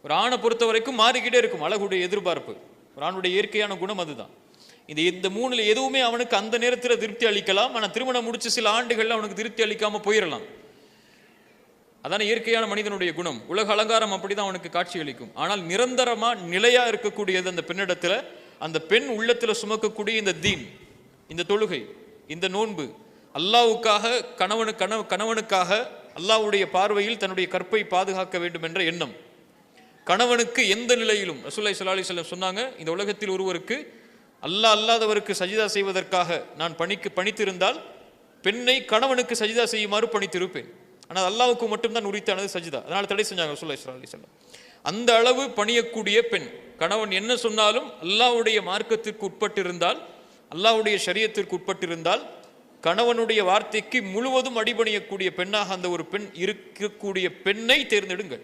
ஒரு ஆணை பொறுத்த வரைக்கும் மாறிக்கிட்டே இருக்கும் அழகுடைய எதிர்பார்ப்பு. ஒரு ஆணுடைய இயற்கையான குணம் அதுதான். இந்த மூணுல எதுவுமே அவனுக்கு அந்த நேரத்தில் திருப்தி அளிக்கலாம். ஆனால் திருமணம் முடிச்சு சில ஆண்டுகள்ல அவனுக்கு திருப்தி அளிக்காம போயிடலாம். அதான இயற்கையான மனிதனுடைய குணம். உலக அலங்காரம் அப்படிதான் அவனுக்கு காட்சி அளிக்கும். ஆனால் நிரந்தரமா நிலையா இருக்கக்கூடியது அந்த பெண்ணிடத்துல, அந்த பெண் உள்ளத்துல சுமக்கக்கூடிய இந்த தீன், இந்த தொழுகை, இந்த நோன்பு, அல்லாஹ்வுக்காக கணவனுக்காக அல்லாஹ்வுடைய பார்வையில் தன்னுடைய கற்பை பாதுகாக்க வேண்டும் என்ற எண்ணம். கணவனுக்கு எந்த நிலையிலும் ரசூலுல்லாஹி ஸல்லல்லாஹு அலைஹி வஸல்லம் சொன்னாங்க, இந்த உலகத்தில் ஒருவருக்கு அல்லாஹ் அல்லாதவருக்கு சஜிதா செய்வதற்காக நான் பணித்திருந்தால் பெண்ணை கணவனுக்கு சஜிதா செய்யுமாறு பணித்திருப்பேன். ஆனால் அல்லாஹ்வுக்கு மட்டும்தான் உரித்தானது சஜிதா. அதனால தடை செஞ்சாங்க ரசூலுல்லாஹி ஸல்லல்லாஹு அலைஹி வஸல்லம். அந்த அளவு பணியக்கூடிய பெண், கணவன் என்ன சொன்னாலும் அல்லாஹ்வுடைய மார்க்கத்திற்கு உட்பட்டிருந்தால், அல்லாஹ்வுடைய ஷரியத்திற்கு உட்பட்டிருந்தால், கணவனுடைய வார்த்தைக்கு முழுவதும் அடிபணியக்கூடிய பெண்ணாக அந்த ஒரு பெண் இருக்கக்கூடிய பெண்ணை தேர்ந்தெடுங்கள்.